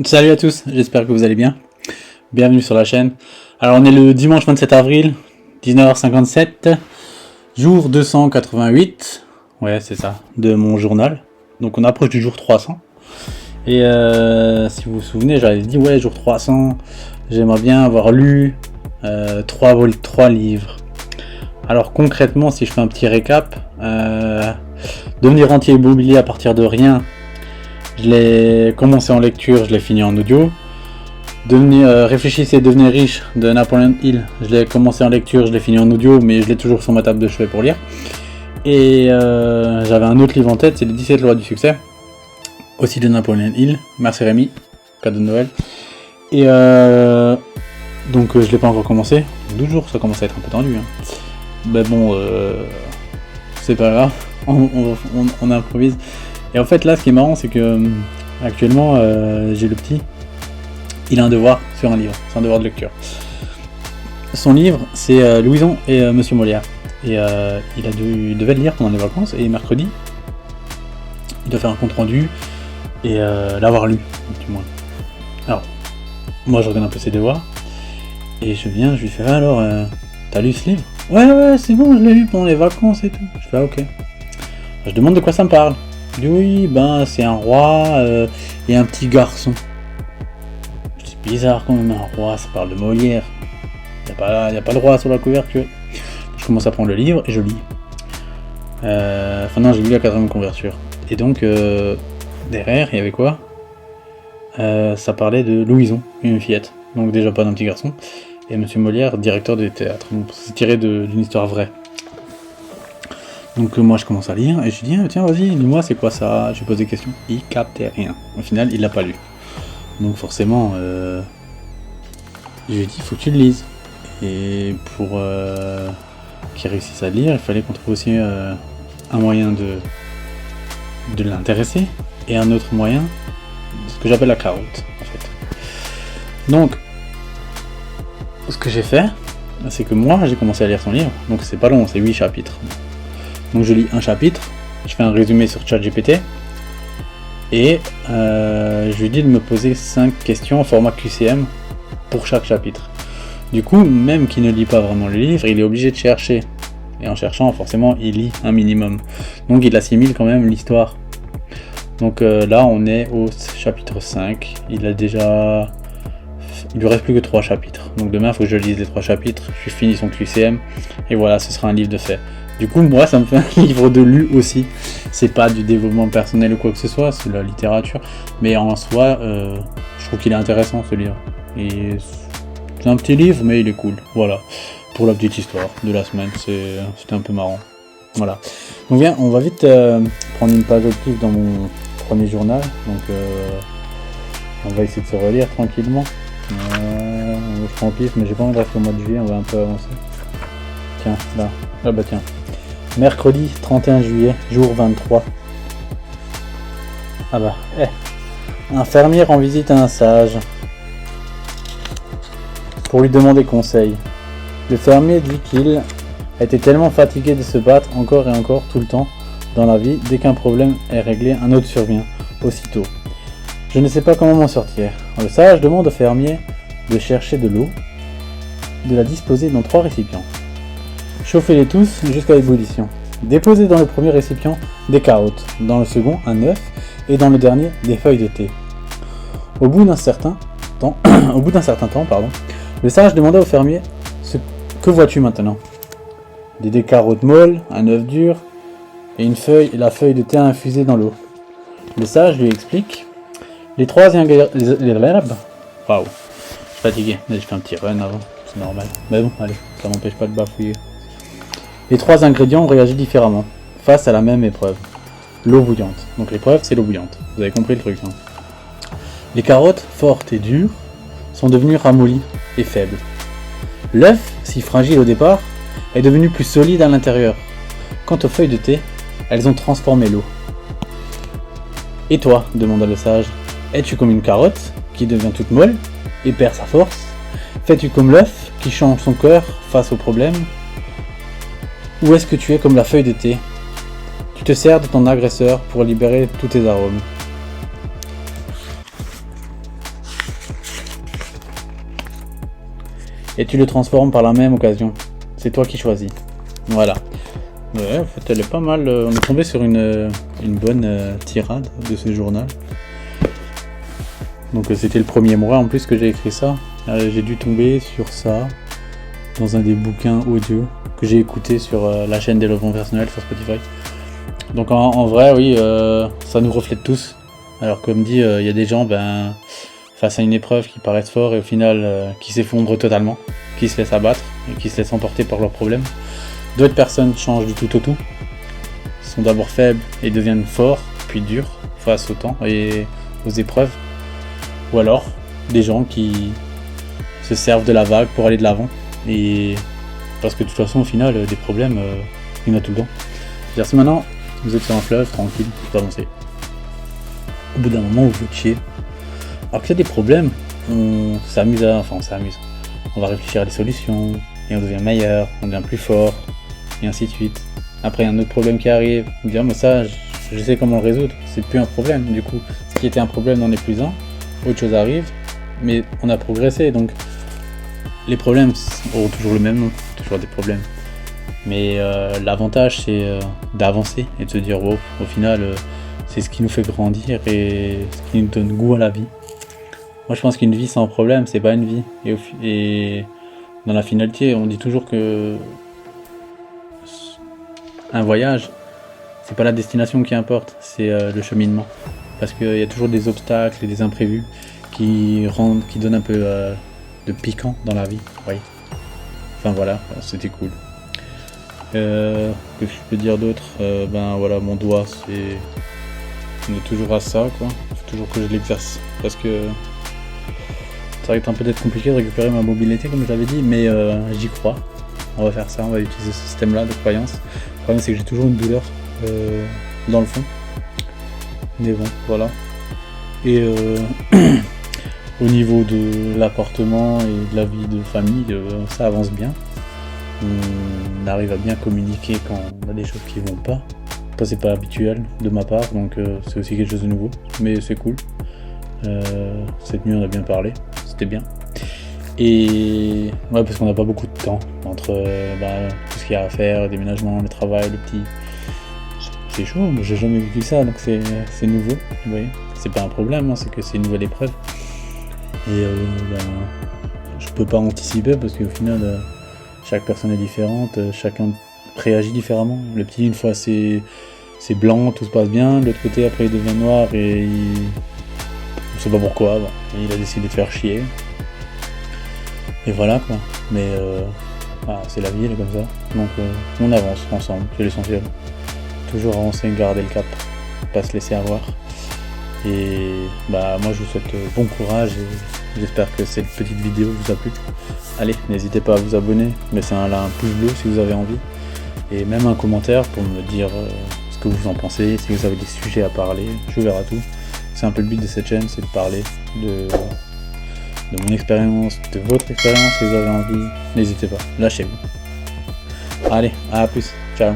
Salut à tous, j'espère que vous allez bien. Bienvenue sur la chaîne. Alors on est le dimanche 27 avril, 19h57, jour 288, ouais c'est ça, de mon journal. Donc on approche du jour 300. Et si vous vous souvenez, j'avais dit ouais jour 300, j'aimerais bien avoir lu 3 livres. Alors concrètement, si je fais un petit récap, devenir rentier immobilier à partir de rien, je l'ai commencé en lecture, je l'ai fini en audio. Réfléchissez, devenez riche de Napoleon Hill, je l'ai commencé en lecture, je l'ai fini en audio, mais je l'ai toujours sur ma table de chevet pour lire. Et j'avais un autre livre en tête, c'est les 17 lois du succès, aussi de Napoleon Hill. Merci Rémi, cadeau de Noël. Et donc je l'ai pas encore commencé. 12 jours, ça commence à être un peu tendu. Mais bon, c'est pas grave, on improvise. Et en fait là, ce qui est marrant, c'est que actuellement, j'ai le petit. Il a un devoir sur un livre, c'est un devoir de lecture. Son livre, c'est Louison et Monsieur Molière. Et il devait le lire pendant les vacances, et mercredi, il doit faire un compte rendu et l'avoir lu, du moins. Alors, moi je regarde un peu ses devoirs, et je lui fais alors, t'as lu ce livre? Ouais, c'est bon, je l'ai lu pendant les vacances et tout. Je fais ok. Je demande de quoi ça me parle. Il dit oui, c'est un roi et un petit garçon. C'est bizarre quand même, un roi, ça parle de Molière. Y a pas le roi sur la couverture. Je commence à prendre le livre et je lis. Non, j'ai lu la 4ème couverture. Et donc, derrière, il y avait quoi? Ça parlait de Louison, une fillette. Donc déjà pas d'un petit garçon. Et Monsieur Molière, directeur du théâtre. Donc c'est tiré d'une histoire vraie. Donc moi je commence à lire et je dis tiens vas-y, dis-moi c'est quoi ça? Je lui pose des questions. Il captait rien. Au final, il l'a pas lu. Donc forcément, je lui ai dit faut que tu le lises. Et pour qu'il réussisse à le lire, il fallait qu'on trouve aussi un moyen de l'intéresser et un autre moyen, ce que j'appelle la carotte en fait. Donc, ce que j'ai fait, c'est que moi j'ai commencé à lire son livre, donc c'est pas long, c'est 8 chapitres. Donc je lis un chapitre, je fais un résumé sur ChatGPT et je lui dis de me poser 5 questions en format QCM pour chaque chapitre. Du coup, même qui ne lit pas vraiment le livre, il est obligé de chercher. Et en cherchant, forcément, il lit un minimum. Donc il assimile quand même l'histoire. Donc là, on est au chapitre 5. Il lui reste plus que 3 chapitres. Donc demain, il faut que je lise les 3 chapitres. Je finis son QCM. Et voilà, ce sera un livre de fait. Du coup, moi, ça me fait un livre de lu aussi. C'est pas du développement personnel ou quoi que ce soit, c'est de la littérature. Mais en soi, je trouve qu'il est intéressant ce livre. Et c'est un petit livre, mais il est cool. Voilà, pour la petite histoire de la semaine, c'était un peu marrant. Voilà. Donc bien, on va vite prendre une page au pif dans mon premier journal. Donc on va essayer de se relire tranquillement. Je prends au pif, mais j'ai pas envie de rester au mois de juillet, on va un peu avancer. Tiens, là. Ah bah tiens. Mercredi 31 juillet, jour 23. Ah bah, un fermier rend visite à un sage pour lui demander conseil. Le fermier dit qu'il était tellement fatigué de se battre encore et encore tout le temps dans la vie, dès qu'un problème est réglé, un autre survient, aussitôt. Je ne sais pas comment m'en sortir. Le sage demande au fermier de chercher de l'eau, de la disposer dans 3 récipients. Chauffez-les tous jusqu'à ébullition. Déposez dans le premier récipient des carottes, dans le second un œuf et dans le dernier des feuilles de thé. Au bout d'un certain temps, le sage demanda au fermier que vois-tu maintenant? Des carottes molles, un œuf dur et la feuille de thé infusée dans l'eau. Le sage lui explique les 3 ingrédients. Waouh, je suis fatigué, mais j'ai fait un petit run avant, c'est normal. Mais bon, allez, ça m'empêche pas de bafouiller. Les 3 ingrédients ont réagi différemment face à la même épreuve. L'eau bouillante. Donc l'épreuve, c'est l'eau bouillante. Vous avez compris le truc. Les carottes, fortes et dures, sont devenues ramollies et faibles. L'œuf, si fragile au départ, est devenu plus solide à l'intérieur. Quant aux feuilles de thé, elles ont transformé l'eau. Et toi, demanda le sage, es-tu comme une carotte qui devient toute molle et perd sa force? Fais-tu comme l'œuf qui change son cœur face aux problèmes? Ou est-ce que tu es comme la feuille de thé? Tu te sers de ton agresseur pour libérer tous tes arômes. et tu le transformes par la même occasion. C'est toi qui choisis. Voilà. Ouais, en fait, elle est pas mal. On est tombé sur une bonne tirade de ce journal. Donc c'était le premier mois en plus que j'ai écrit ça. J'ai dû tomber sur ça dans un des bouquins audio que j'ai écouté sur la chaîne Développement Personnel sur Spotify. Donc en vrai, oui, ça nous reflète tous. Alors comme dit, il y a des gens, face à une épreuve qui paraissent forts et au final qui s'effondrent totalement, qui se laissent abattre et qui se laissent emporter par leurs problèmes. D'autres personnes changent du tout au tout, sont d'abord faibles et deviennent forts, puis durs face au temps et aux épreuves. Ou alors des gens qui se servent de la vague pour aller de l'avant. Et parce que de toute façon au final des problèmes, il y en a tout le temps. C'est-à-dire si maintenant vous êtes sur un fleuve tranquille, vous avancez. Au bout d'un moment vous vous chiez. Alors qu'il y a des problèmes, on s'amuse. On va réfléchir à des solutions et on devient meilleur, on devient plus fort. Et ainsi de suite. Après, un autre problème qui arrive, on dit, mais ça, je sais comment le résoudre, c'est plus un problème. Du coup, ce qui était un problème n'en est plus un, autre chose arrive, mais on a progressé, donc les problèmes auront toujours le même nom, toujours des problèmes. Mais l'avantage, c'est d'avancer et de se dire, wow, au final, c'est ce qui nous fait grandir et ce qui nous donne goût à la vie. Moi, je pense qu'une vie sans problème, c'est pas une vie. Et dans la finalité, on dit toujours que un voyage, c'est pas la destination qui importe, c'est le cheminement. Parce qu'il y a toujours des obstacles et des imprévus qui donnent un peu de piquant dans la vie. Oui. Enfin voilà, c'était cool. Que je peux dire d'autre, voilà, mon doigt, on est toujours à ça, quoi. Faut toujours que je l'exerce. Parce que ça va être un peu compliqué de récupérer ma mobilité, comme je l'avais dit, mais j'y crois. On va faire ça, on va utiliser ce système-là de croyance. Le problème, c'est que j'ai toujours une douleur dans le fond. Mais bon, voilà. Et au niveau de l'appartement et de la vie de famille, ça avance bien. On arrive à bien communiquer quand on a des choses qui vont pas. Ça, c'est pas habituel de ma part, donc c'est aussi quelque chose de nouveau. Mais c'est cool. Cette nuit, on a bien parlé. C'était bien. Et ouais, parce qu'on n'a pas beaucoup de temps entre tout ce qu'il y a à faire, le déménagement, le travail, le petit. C'est chaud, mais j'ai jamais vécu ça, donc c'est nouveau. Vous voyez, c'est pas un problème, c'est que c'est une nouvelle épreuve. Et je peux pas anticiper parce qu'au final, chaque personne est différente, chacun réagit différemment. Le petit, une fois c'est blanc, tout se passe bien, de l'autre côté après il devient noir et on sait pas pourquoi, il a décidé de faire chier. Et voilà quoi, mais c'est la vie, elle est comme ça. Donc on avance ensemble, c'est l'essentiel. Toujours avancer, garder le cap, pas se laisser avoir. Et moi je vous souhaite bon courage et j'espère que cette petite vidéo vous a plu. Allez, n'hésitez pas à vous abonner, laissez un pouce bleu si vous avez envie. Et même un commentaire pour me dire ce que vous en pensez, si vous avez des sujets à parler, je suis ouvert à tout. C'est un peu le but de cette chaîne, c'est de parler de mon expérience, de votre expérience, si vous avez envie, n'hésitez pas, lâchez-vous. Allez, à plus, ciao.